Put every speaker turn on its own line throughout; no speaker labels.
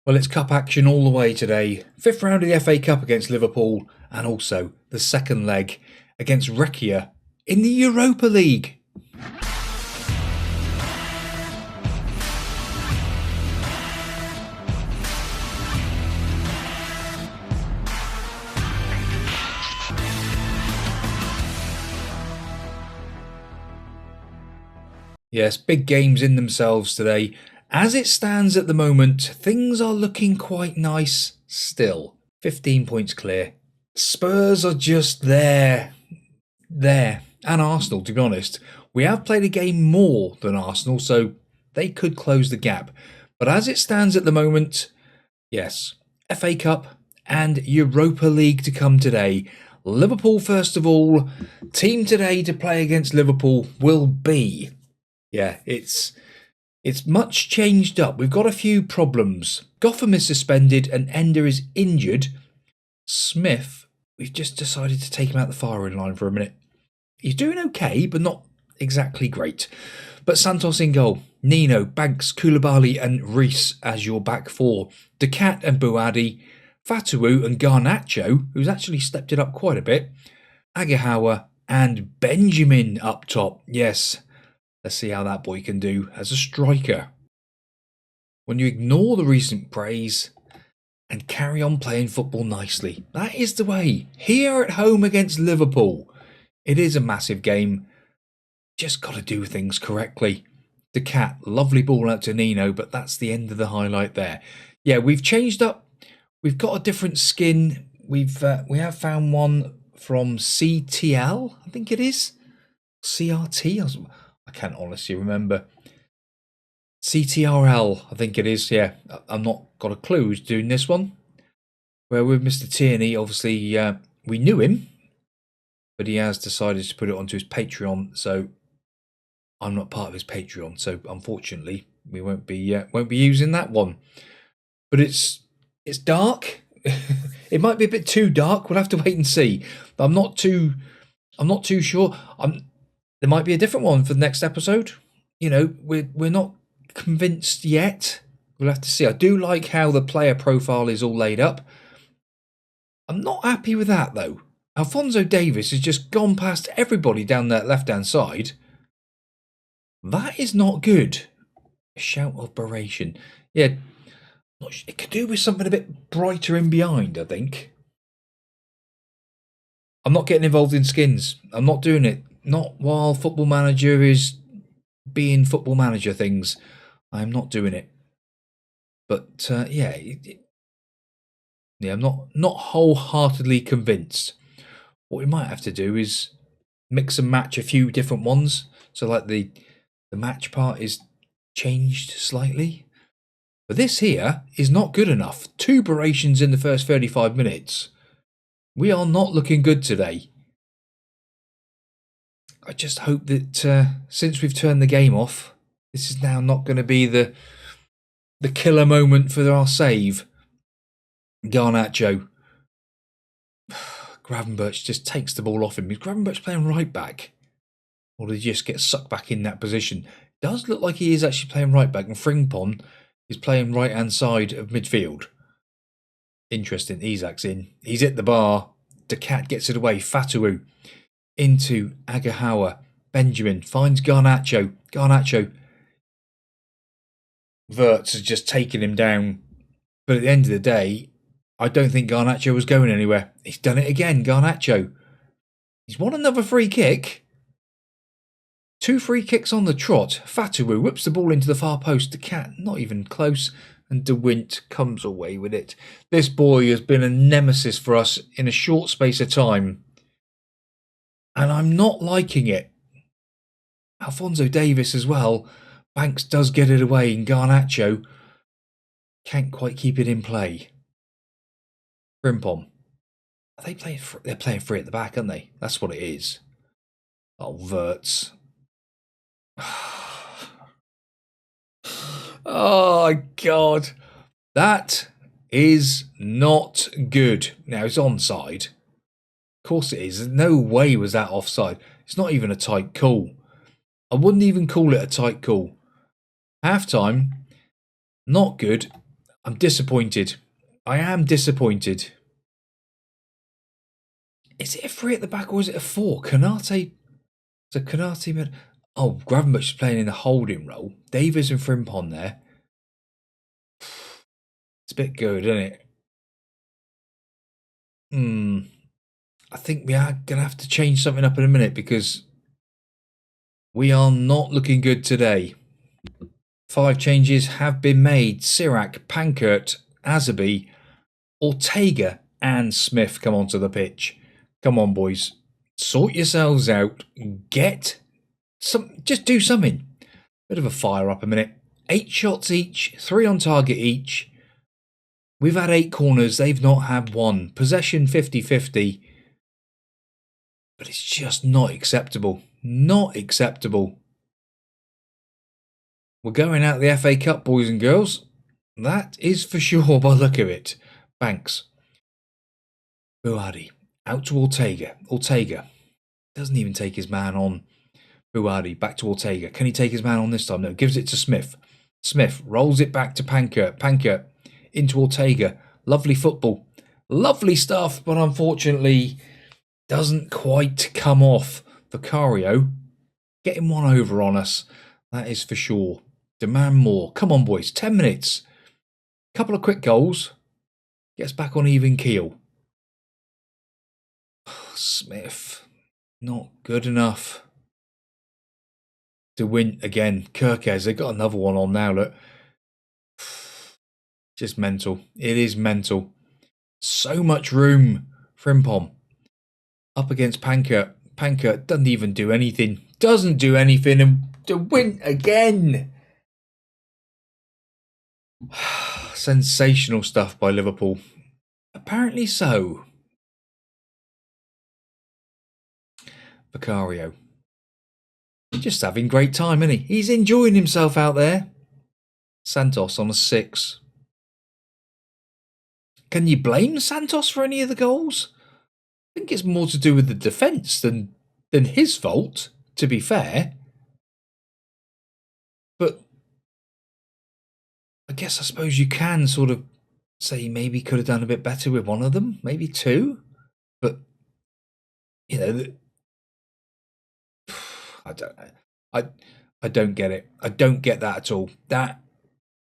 Well, it's cup action all the way today. Fifth round of the FA Cup against Liverpool, and also the second leg against Rekia in the Europa League. Yes, big games in themselves today. As it stands at the moment, things are looking quite nice still. 15 points clear. Spurs are just there. And Arsenal, to be honest. We have played a game more than Arsenal, so they could close the gap. But as it stands at the moment, yes, FA Cup and Europa League to come today. Liverpool first of all. Team today to play against Liverpool will be... Yeah, it's much changed up. We've got a few problems. Gotham is suspended and Ender is injured. Smith, we've just decided to take him out the firing line for a minute. He's doing okay, but not exactly great. But Santos in goal. Nino, Banks, Koulibaly and Reece as your back four. Decat and Buadi. Fatawu and Garnacho, who's actually stepped it up quite a bit. Agahawa and Benjamin up top. Yes. Let's see how that boy can do as a striker. When you ignore the recent praise and carry on playing football nicely. That is the way. Here at home against Liverpool. It is a massive game. Just got to do things correctly. The cat, lovely ball out to Nino, but that's the end of the highlight there. Yeah, we've changed up. We've got a different skin. We have found one from CTL, I think it is. CRT? I can't honestly remember. CTRL, I think it is, yeah. I'm not got a clue who's doing this one. Where with Mr. Tierney, obviously, we knew him, but he has decided to put it onto his Patreon, so I'm not part of his Patreon, so unfortunately, we won't be using that one. But it's dark. It might be a bit too dark. We'll have to wait and see. But I'm not too sure. There might be a different one for the next episode. You know, we're not convinced yet. We'll have to see. I do like how the player profile is all laid up. I'm not happy with that, though. Alphonso Davies has just gone past everybody down that left-hand side. That is not good. A shout of operation. Yeah, it could do with something a bit brighter in behind, I think. I'm not getting involved in skins. I'm not doing it. Not while Football Manager is being Football Manager things. I'm not doing it. But yeah, I'm not wholeheartedly convinced. What we might have to do is mix and match a few different ones. So like the match part is changed slightly. But this here is not good enough. 2 berations in the first 35 minutes. We are not looking good today. I just hope that since we've turned the game off, this is now not going to be the killer moment for our save. Garnacho. Gravenberch just takes the ball off him. Is Gravenberch playing right back? Or did he just get sucked back in that position? It does look like he is actually playing right back, and Frimpong is playing right hand side of midfield. Interesting. Isak's in. He's at the bar. Decat gets it away. Fatawu into Agahawa. Benjamin finds Garnacho. Wirtz has just taken him down. But at the end of the day, I don't think Garnacho was going anywhere. He's done it again, Garnacho. He's won another free kick. 2 free kicks on the trot. Fatawu whips the ball into the far post. The cat not even close. And De Wint comes away with it. This boy has been a nemesis for us in a short space of time. And I'm not liking it. Alphonso Davies as well. Banks does get it away, and Garnacho can't quite keep it in play. Frimpong. They're playing free at the back, aren't they? That's what it is. Oh, Wirtz. Oh, God. That is not good. Now, it's onside. Of course it is. No way was that offside. It's not even a tight call. I wouldn't even call it a tight call. Half-time, not good. I'm disappointed. I am disappointed. Is it a 3 at the back or is it a 4? Kanate. So Kanate. Oh, Gravenberch's playing in the holding role. Davies and Frimpong there. It's a bit good, isn't it? I think we are going to have to change something up in a minute because we are not looking good today. 5 changes have been made. Sirac, Pankert, Azabi, Ortega and Smith come onto the pitch. Come on, boys. Sort yourselves out. Get some. Just do something. Bit of a fire up a minute. 8 shots each. 3 on target each. We've had 8 corners. They've not had 1. Possession 50-50. But it's just not acceptable. Not acceptable. We're going out the FA Cup, boys and girls. That is for sure by the look of it. Banks. Buhadi. Out to Ortega. Ortega. Doesn't even take his man on. Buhadi. Back to Ortega. Can he take his man on this time? No. Gives it to Smith. Smith rolls it back to Pankert. Pankert into Ortega. Lovely football. Lovely stuff, but unfortunately doesn't quite come off. Vicario getting one over on us. That is for sure. Demand more. Come on, boys. 10 minutes. Couple of quick goals. Gets back on even keel. Smith. Not good enough. To win again. Kirkes. They've got another one on now. Look. Just mental. It is mental. So much room. Frimpong. Up against Pankert. Pankert doesn't even do anything. Doesn't do anything. And to win again. Sensational stuff by Liverpool. Apparently so. Vicario. Just having great time, isn't he? He's enjoying himself out there. Santos on a 6. Can you blame Santos for any of the goals? I think it's more to do with the defence than his fault, to be fair. But I suppose you can sort of say maybe could have done a bit better with one of them, maybe 2. But, you know, I don't know. I don't get it. I don't get that at all. That,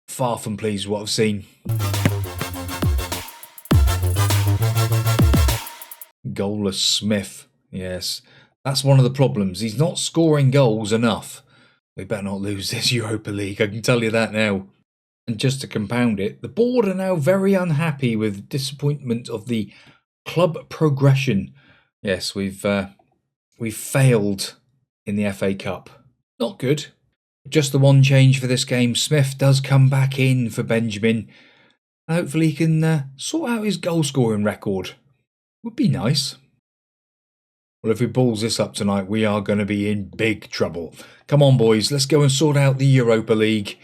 far from pleased with what I've seen. Goalless Smith. Yes, that's one of the problems. He's not scoring goals enough. We better not lose this Europa League, I can tell you that now. And just to compound it, the board are now very unhappy with disappointment of the club progression. Yes, we've failed in the FA Cup. Not good. Just the one change for this game. Smith does come back in for Benjamin. Hopefully he can sort out his goal scoring record. Would be nice. Well, if he balls this up tonight, we are going to be in big trouble. Come on, boys, let's go and sort out the Europa League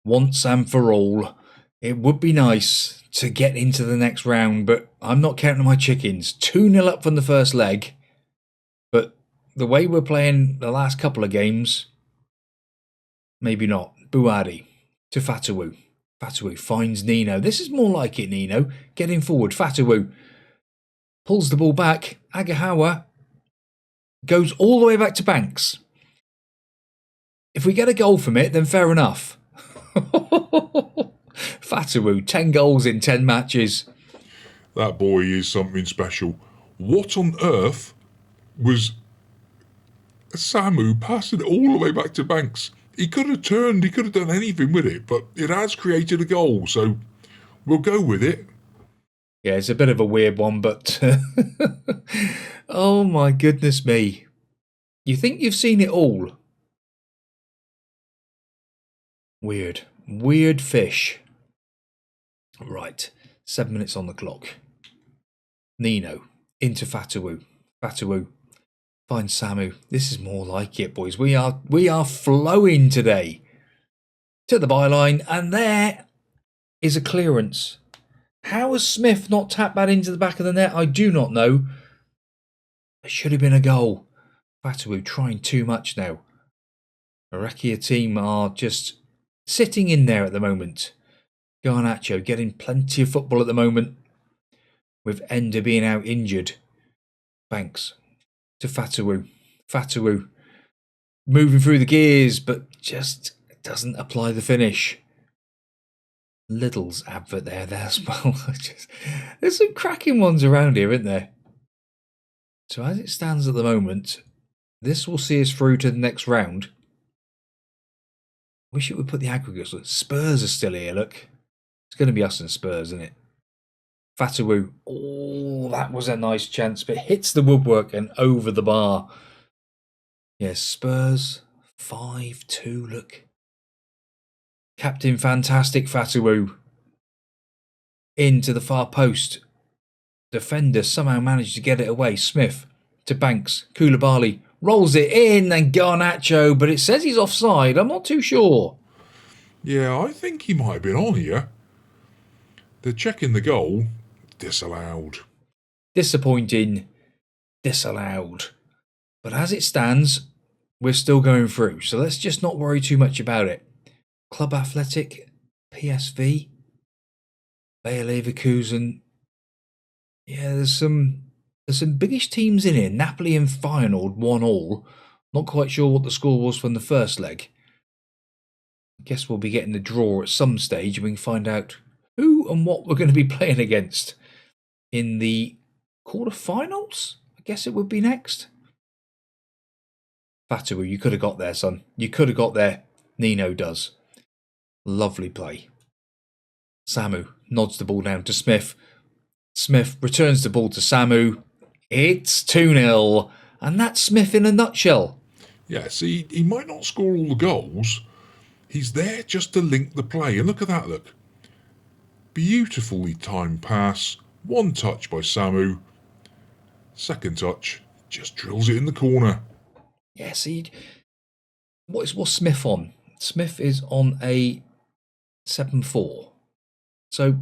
once and for all. It would be nice to get into the next round, but I'm not counting my chickens. 2-0 up from the first leg. But the way we're playing the last couple of games, maybe not. Buhadi to Fatawu. Fatawu finds Nino. This is more like it, Nino. Getting forward. Fatawu pulls the ball back. Agahawa goes all the way back to Banks. If we get a goal from it, then fair enough. Fatawu, 10 goals in 10 matches.
That boy is something special. What on earth was Samu passing it all the way back to Banks? He could have turned, he could have done anything with it, but it has created a goal, so we'll go with it.
Yeah, it's a bit of a weird one, but oh my goodness me. You think you've seen it all? Weird. Weird fish. Right, 7 minutes on the clock. Nino into Fatawu. Fatawu finds Samu. This is more like it, boys. We are flowing today. To the byline, and there is a clearance. How has Smith not tapped that into the back of the net? I do not know. It should have been a goal. Fatawu trying too much now. The Rekia team are just sitting in there at the moment. Garnacho getting plenty of football at the moment, with Ender being out injured. Banks to Fatawu. Fatawu moving through the gears, but just doesn't apply the finish. Lidl's advert there as well. There's some cracking ones around here, isn't there? So as it stands at the moment, this will see us through to the next round. Wish it would put the aggregates. Spurs are still here, look. It's going to be us and Spurs, isn't it? Fatawu. Oh, that was a nice chance, but hits the woodwork and over the bar. Yes, Spurs 5-2, look. Captain Fantastic Fatawu. Into the far post. Defender somehow managed to get it away. Smith to Banks. Koulibaly rolls it in and Garnacho, but it says he's offside. I'm not too sure.
Yeah, I think he might have been on here. They're checking the goal. Disallowed.
Disappointing. Disallowed. But as it stands, we're still going through. So let's just not worry too much about it. Club Athletic, PSV, Bayer Leverkusen. Yeah, there's some biggish teams in here. Napoli and Feyenoord 1-1. Not quite sure what the score was from the first leg. I guess we'll be getting the draw at some stage and we can find out who and what we're going to be playing against in the quarterfinals. I guess it would be next. Fatawu, you could have got there, son. You could have got there. Nino does. Lovely play. Samu nods the ball down to Smith. Smith returns the ball to Samu. It's 2-0. And that's Smith in a nutshell.
Yeah, see, he might not score all the goals. He's there just to link the play. And look at that, look. Beautifully timed pass. One touch by Samu. Second touch. Just drills it in the corner.
Yeah, see, what's Smith on? Smith is on a 7-4. So,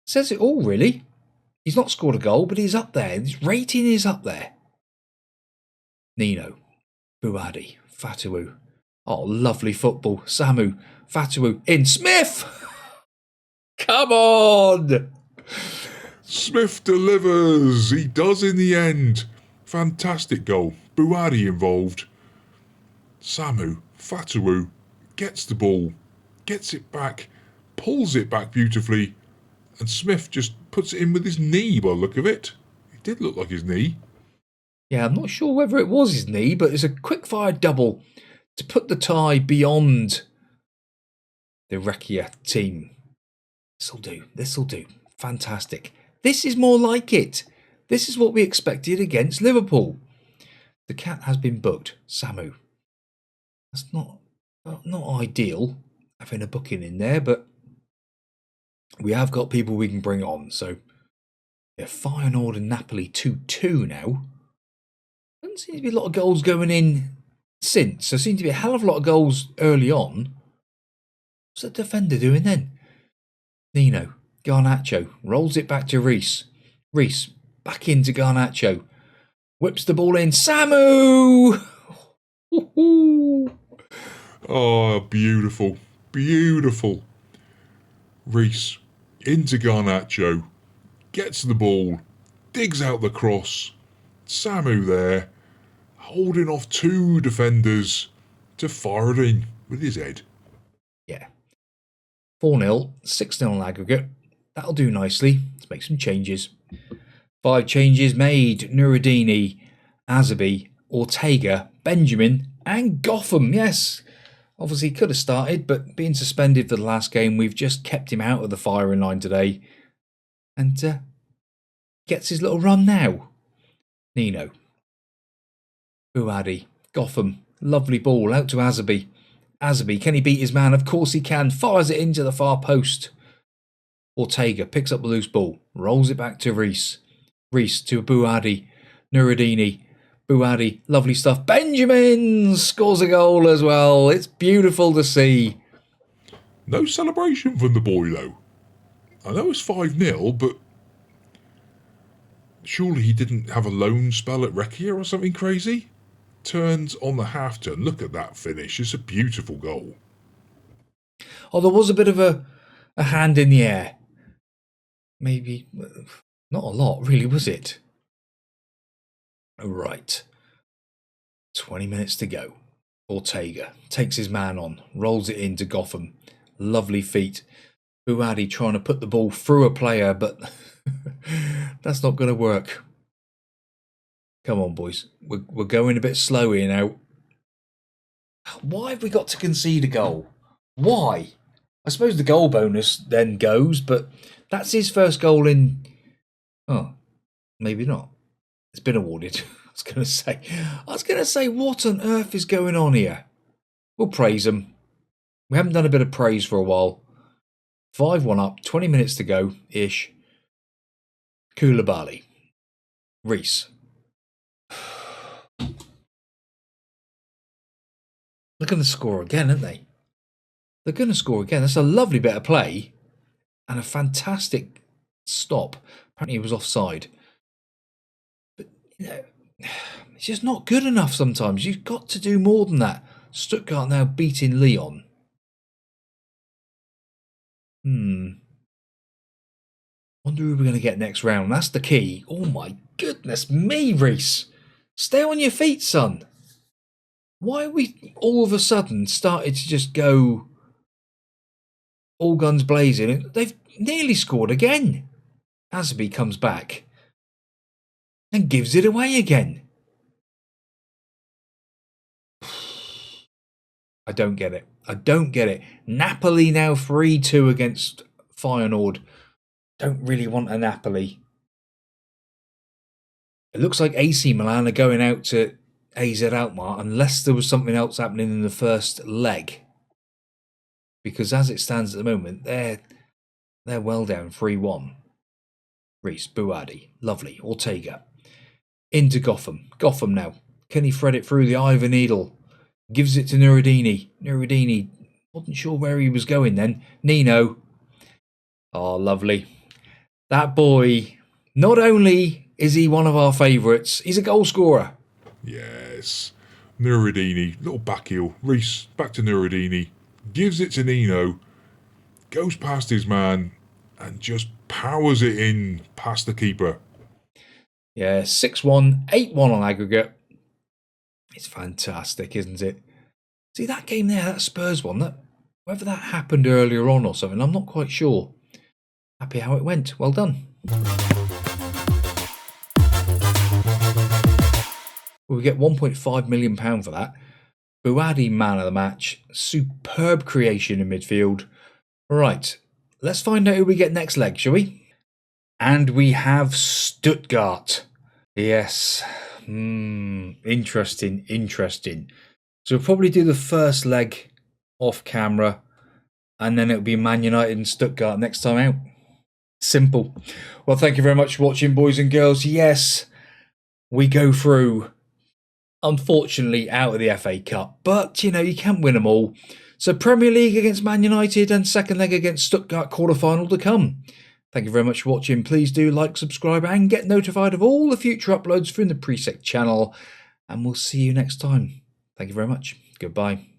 says it all, really. He's not scored a goal, but he's up there. His rating is up there. Nino, Buadi, Fatawu. Oh, lovely football. Samu, Fatawu, in. Smith! Come on!
Smith delivers. He does in the end. Fantastic goal. Buadi involved. Samu, Fatawu, gets the ball, gets it back, pulls it back beautifully, and Smith just puts it in with his knee by the look of it. It did look like his knee.
Yeah, I'm not sure whether it was his knee, but it's a quick-fire double to put the tie beyond the Rekia team. This'll do. Fantastic. This is more like it. This is what we expected against Liverpool. The cat has been booked. Samu. That's not ideal, having a booking in there, but we have got people we can bring on. So, yeah, Feyenoord and Napoli 2-2 now. Doesn't seem to be a lot of goals going in since. There seems to be a hell of a lot of goals early on. What's the defender doing then? Nino, Garnacho, rolls it back to Reese. Reese, back into Garnacho. Whips the ball in. Samu!
Oh, beautiful. Beautiful. Reese, into Garnacho. Gets the ball. Digs out the cross. Samu there. Holding off two defenders to fire it in with his head.
Yeah. 4-0, 6-0 aggregate. That'll do nicely. Let's make some changes. 5 changes made. Nuruddini, Azabi, Ortega, Benjamin, and Gotham. Yes, obviously could have started, but being suspended for the last game, we've just kept him out of the firing line today. And gets his little run now. Nino. Buadi, Gotham, lovely ball out to Azabi. Azabi, can he beat his man? Of course he can. Fires it into the far post. Ortega picks up the loose ball, rolls it back to Reese. Reese to Buadi. Nuruddini. Buadi, lovely stuff. Benjamin scores a goal as well. It's beautiful to see.
No celebration from the boy, though. I know it's 5-0, but surely he didn't have a loan spell at Rekia or something crazy? Turns on the half turn. Look at that finish. It's a beautiful goal.
Oh, there was a bit of a hand in the air. Maybe not a lot, really, was it? Right. 20 minutes to go. Ortega takes his man on, rolls it into Gotham. Lovely feet. Buadi trying to put the ball through a player, but that's not going to work. Come on, boys. We're going a bit slow here now. Why have we got to concede a goal? Why? I suppose the goal bonus then goes, but that's his first goal in... Oh, maybe not. It's been awarded. I was going to say, what on earth is going on here? We'll praise him. We haven't done a bit of praise for a while. 5-1 up, 20 minutes to go-ish. Koulibaly. Reece. They're going to score again, aren't they? They're going to score again. That's a lovely bit of play. And a fantastic stop. Apparently he was offside. But, you know, it's just not good enough sometimes. You've got to do more than that. Stuttgart now beating Lyon. Wonder who we're going to get next round. That's the key. Oh my goodness me, Reece. Stay on your feet, son. Why are we all of a sudden started to just go all guns blazing? They've nearly scored again. Asby comes back and gives it away again. I don't get it. I don't get it. Napoli now 3-2 against Feyenoord. Don't really want a Napoli. It looks like AC Milan are going out to AZ Alkmaar unless there was something else happening in the first leg. Because as it stands at the moment, they're well down 3-1. Reece, Buadi, lovely. Ortega. Into Gotham. Gotham now. Can he thread it through the eye of a needle? Gives it to Nuruddini. Nuruddini wasn't sure where he was going then. Nino. Oh, lovely. That boy, not only is he one of our favourites, he's a goal scorer.
Yes. Nuruddini, little back heel. Reece, back to Nuruddini. Gives it to Nino. Goes past his man and just powers it in past the keeper.
Yeah, 6-1, 8-1 on aggregate. It's fantastic, isn't it? See, that game there, that Spurs one, whether that happened earlier on or something, I'm not quite sure. Happy how it went. Well done. We get £1.5 million for that. Buadi, man of the match. Superb creation in midfield. Right, let's find out who we get next leg, shall we? And we have Stuttgart. Yes. Interesting. So we'll probably do the first leg off camera, and then it'll be Man United and Stuttgart next time out. Simple. Well, thank you very much for watching, boys and girls. Yes, we go through, unfortunately, out of the FA Cup, but you know, you can't win them all. So Premier League against Man United and second leg against Stuttgart quarter-final to come. Thank you very much for watching. Please do like, subscribe, and get notified of all the future uploads from the Priisek channel. And we'll see you next time. Thank you very much. Goodbye.